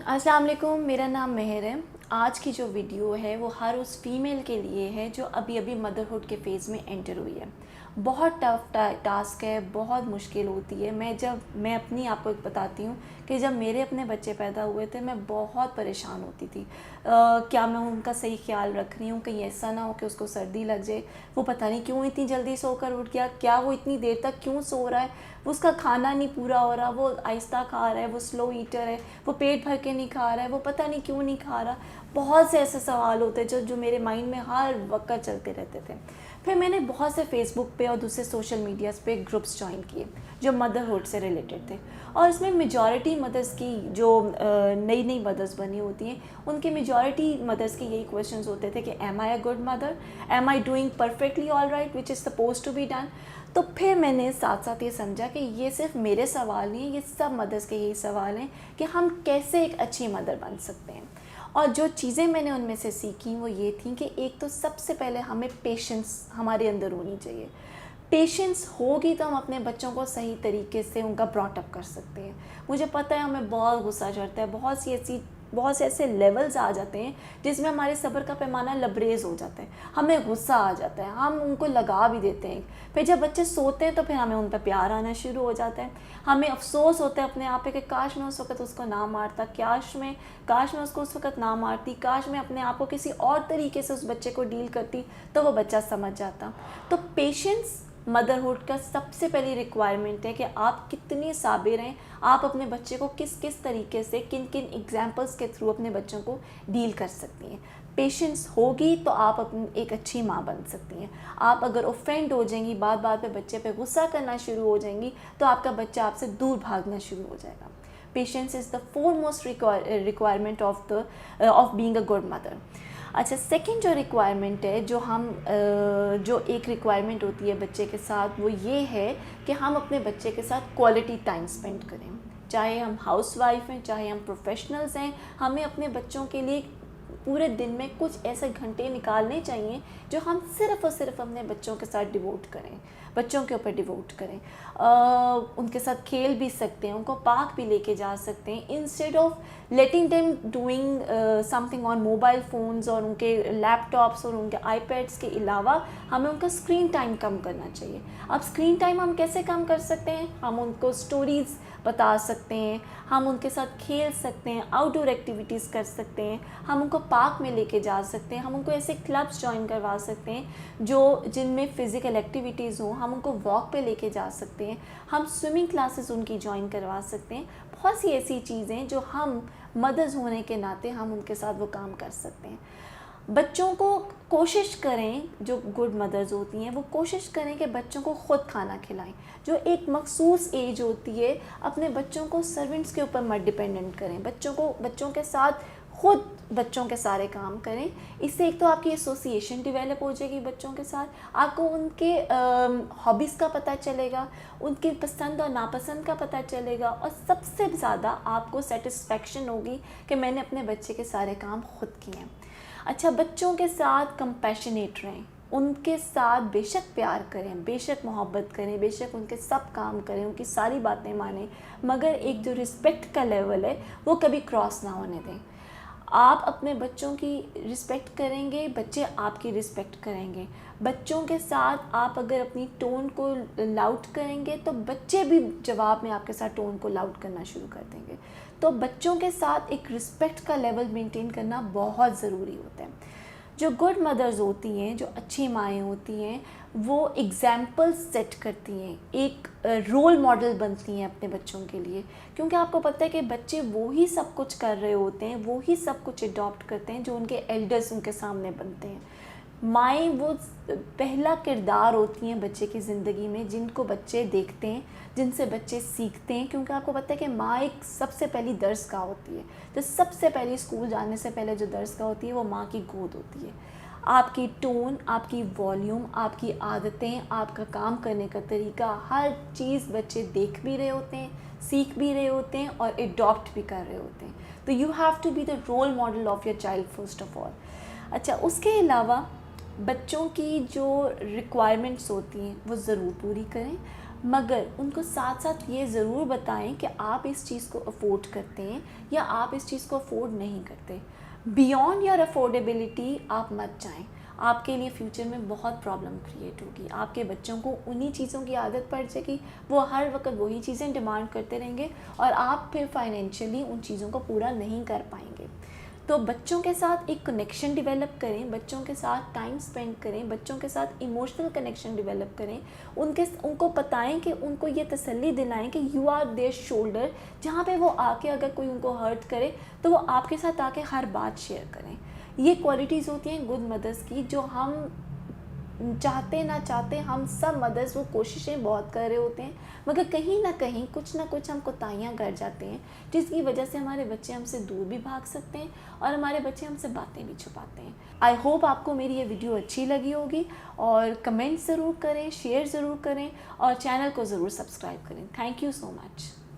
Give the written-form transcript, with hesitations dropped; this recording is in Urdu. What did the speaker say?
السلام علیکم، میرا نام مہر ہے۔ آج کی جو ویڈیو ہے وہ ہر اس فیمیل کے لیے ہے جو ابھی ابھی مدرہڈ کے فیز میں انٹر ہوئی ہے۔ بہت ٹف ٹاسک ہے، بہت مشکل ہوتی ہے۔ میں اپنی آپ کو ایک بتاتی ہوں کہ جب میرے اپنے بچے پیدا ہوئے تھے میں بہت پریشان ہوتی تھی۔ کیا میں ان کا صحیح خیال رکھ رہی ہوں؟ کہیں ایسا نہ ہو کہ اس کو سردی لگ جائے، وہ پتہ نہیں کیوں اتنی جلدی سو کر اٹھ گیا، کیا وہ اتنی دیر تک کیوں سو رہا ہے، اس کا کھانا نہیں پورا ہو رہا، وہ آہستہ کھا رہا ہے، وہ سلو ایٹر ہے، وہ پیٹ بھر کے نہیں کھا رہا ہے، وہ پتہ نہیں کیوں نہیں کھا رہا۔ بہت سے ایسے سوال ہوتے جو میرے مائنڈ میں ہر وقت چلتے رہتے تھے۔ پھر میں نے بہت سے فیس بک پہ اور دوسرے سوشل میڈیاز پہ گروپس جوائن کیے جو مدرہڈ سے ریلیٹڈ تھے، اور اس میں میجورٹی مدرس کی جو نئی نئی مدرس بنی ہوتی ہیں ان کے میجورٹی مدرس کے یہی کویشچنز ہوتے تھے کہ am I a good mother, am I doing perfectly all right which is suppose to be done. تو پھر میں نے ساتھ ساتھ یہ سمجھا کہ یہ صرف میرے سوال نہیں ہیں، یہ سب مدرس کے یہی سوال ہیں کہ ہم کیسے ایک اچھی مدر بن سکتے ہیں۔ اور جو چیزیں میں نے ان میں سے سیکھیں وہ یہ تھیں کہ ایک تو سب سے پہلے ہمیں پیشنس ہمارے اندر ہونی چاہیے۔ پیشنس ہوگی تو ہم اپنے بچوں کو صحیح طریقے سے ان کا براٹ اپ کر سکتے ہیں۔ مجھے پتہ ہے ہمیں بہت غصہ چڑھتا ہے، بہت سے ایسے لیولز آ جاتے ہیں جس میں ہمارے صبر کا پیمانہ لبریز ہو جاتا ہے، ہمیں غصہ آ جاتا ہے، ہم ان کو لگا بھی دیتے ہیں۔ پھر جب بچے سوتے ہیں تو پھر ہمیں ان پہ پیار آنا شروع ہو جاتا ہے، ہمیں افسوس ہوتا ہے اپنے آپ پہ کہ کاش میں اس وقت اس کو نہ مارتا، کاش میں اس کو اس وقت نہ مارتی، کاش میں اپنے آپ کو کسی اور طریقے سے اس بچے کو ڈیل کرتی تو وہ بچہ سمجھ جاتا۔ تو پیشنس مدرہڈ کا سب سے پہلی ریکوائرمنٹ ہے کہ آپ کتنی صابر ہیں، آپ اپنے بچے کو کس طریقے سے کن ایگزامپلس کے تھرو اپنے بچوں کو ڈیل کر سکتی ہیں۔ پیشنس ہوگی تو آپ ایک اچھی ماں بن سکتی ہیں۔ آپ اگر اوفینڈ ہو جائیں گی، بات پہ بچے پہ غصہ کرنا شروع ہو جائیں گی تو آپ کا بچہ آپ سے دور بھاگنا شروع ہو جائے گا۔ Patience is the foremost requirement of being a good mother. اچھا، سیکنڈ جو ریکوائرمنٹ ہے جو ایک ریکوائرمنٹ ہوتی ہے بچے کے ساتھ، وہ یہ ہے کہ ہم اپنے بچے کے ساتھ کوالٹی ٹائم اسپینڈ کریں۔ چاہے ہم ہاؤس وائف ہیں، چاہے ہم پروفیشنلز ہیں، ہمیں اپنے بچوں کے لیے پورے دن میں کچھ ایسے گھنٹے نکالنے چاہیے جو ہم صرف اور صرف اپنے بچوں کے ساتھ ڈیووٹ کریں، بچوں کے اوپر ڈیووٹ کریں۔ ان کے ساتھ کھیل بھی سکتے ہیں، ان کو پارک بھی لے کے جا سکتے ہیں، instead of letting them doing some thing on mobile phones اور ان کے لیپ ٹاپس اور ان کے آئی پیڈس کے علاوہ ہمیں ان کا اسکرین ٹائم کم کرنا چاہیے۔ اب اسکرین ٹائم ہم کیسے کم کر سکتے ہیں؟ ہم ان کو اسٹوریز بتا سکتے ہیں، ہم ان کے ساتھ کھیل سکتے ہیں، آؤٹ ڈور ایکٹیویٹیز کر سکتے ہیں، ہم ان کو پارک میں لے کے جا سکتے ہیں، ہم ان کو ایسے کلبس جوائن کروا سکتے ہیں جن میں فزیکل ایکٹیویٹیز ہوں، ہم ان کو واک پہ لے کے جا سکتے ہیں، ہم سوئمنگ کلاسز ان کی جوائن کروا سکتے ہیں۔ بہت سی ایسی چیزیں جو ہم مدرز ہونے کے ناطے ہم ان کے ساتھ وہ کام کر سکتے ہیں۔ بچوں کو کوشش کریں، جو گڈ مدرز ہوتی ہیں وہ کوشش کریں کہ بچوں کو خود کھانا کھلائیں۔ جو ایک مخصوص ایج ہوتی ہے اپنے بچوں کو سرونٹس کے اوپر مت ڈیپینڈنٹ کریں، بچوں کے ساتھ خود بچوں کے سارے کام کریں۔ اس سے ایک تو آپ کی ایسوسیشن ڈیولپ ہو جائے گی بچوں کے ساتھ، آپ کو ان کے ہابیز کا پتہ چلے گا، ان کی پسند اور ناپسند کا پتہ چلے گا، اور سب سے زیادہ آپ کو سیٹسفیکشن ہوگی کہ میں نے اپنے بچے کے سارے کام خود کیے ہیں۔ اچھا، بچوں کے ساتھ کمپیشنیٹ رہیں، ان کے ساتھ بے شک پیار کریں، بے شک محبت کریں، بے شک ان کے سب کام کریں، ان کی ساری باتیں مانیں، مگر ایک جو رسپیکٹ کا لیول ہے وہ کبھی کراس نہ ہونے دیں۔ آپ اپنے بچوں کی رسپیکٹ کریں گے، بچے آپ کی رسپیکٹ کریں گے۔ بچوں کے ساتھ آپ اگر اپنی ٹون کو لاؤڈ کریں گے تو بچے بھی جواب میں آپ کے ساتھ ٹون کو لاؤڈ کرنا شروع کر دیں گے۔ تو بچوں کے ساتھ ایک رسپیکٹ کا لیول مینٹین کرنا بہت ضروری ہوتا ہے۔ جو گڈ مدرز ہوتی ہیں، جو اچھی مائیں ہوتی ہیں، وہ ایگزامپل سیٹ کرتی ہیں، ایک رول ماڈل بنتی ہیں اپنے بچوں کے لیے، کیونکہ آپ کو پتہ ہے کہ بچے وہی سب کچھ کر رہے ہوتے ہیں، وہی سب کچھ اڈاپٹ کرتے ہیں جو ان کے ایلڈرز ان کے سامنے بنتے ہیں۔ مائیں وہ پہلا کردار ہوتی ہیں بچے کی زندگی میں جن کو بچے دیکھتے ہیں، جن سے بچے سیکھتے ہیں، کیونکہ آپ کو پتہ ہے کہ ماں ایک سب سے پہلی درس گاہ ہوتی ہے۔ تو سب سے پہلی اسکول جانے سے پہلے جو درس گاہ ہوتی ہے وہ ماں کی گود ہوتی ہے۔ آپ کی ٹون، آپ کی والیوم، آپ کی عادتیں، آپ کا کام کرنے کا طریقہ، ہر چیز بچے دیکھ بھی رہے ہوتے ہیں، سیکھ بھی رہے ہوتے ہیں اور اڈاپٹ بھی کر رہے ہوتے ہیں۔ تو you have to be the role model of your child first of all. اچھا، اس کے علاوہ بچوں کی جو ریکوائرمنٹس ہوتی ہیں وہ ضرور پوری کریں۔ مگر ان کو ساتھ ساتھ یہ ضرور بتائیں کہ آپ اس چیز کو افورڈ کرتے ہیں یا آپ اس چیز کو افورڈ نہیں کرتے. بیونڈ یور افورڈیبلٹی آپ مت جائیں. آپ کے لیے فیوچر میں بہت پرابلم کریٹ ہوگی. آپ کے بچوں کو انہی چیزوں کی عادت پڑ جائے گی, وہ ہر وقت وہی چیزیں ڈیمانڈ کرتے رہیں گے اور آپ پھر فائنینشلی ان چیزوں کو پورا نہیں کر پائیں گے. تو بچوں کے ساتھ ایک کنیکشن ڈیولپ کریں, بچوں کے ساتھ ٹائم سپینڈ کریں, بچوں کے ساتھ ایموشنل کنیکشن ڈیولپ کریں. ان کو بتائیں کہ ان کو یہ تسلی دلائیں کہ یو آر دیئر شولڈر, جہاں پہ وہ آ کے اگر کوئی ان کو ہرٹ کرے تو وہ آپ کے ساتھ آ کے ہر بات شیئر کریں. یہ کوالٹیز ہوتی ہیں گڈ مدرس کی, جو ہم چاہتے نہ چاہتے ہم سب مدرس وہ کوششیں بہت کر رہے ہوتے ہیں, مگر کہیں نہ کہیں کچھ نہ کچھ ہم کوتاہیاں کر جاتے ہیں, جس کی وجہ سے ہمارے بچے ہم سے دور بھی بھاگ سکتے ہیں اور ہمارے بچے ہم سے باتیں بھی چھپاتے ہیں. آئی ہوپ آپ کو میری یہ ویڈیو اچھی لگی ہوگی, اور کمنٹ ضرور کریں, شیئر ضرور کریں, اور چینل کو ضرور سبسکرائب کریں. Thank you so much.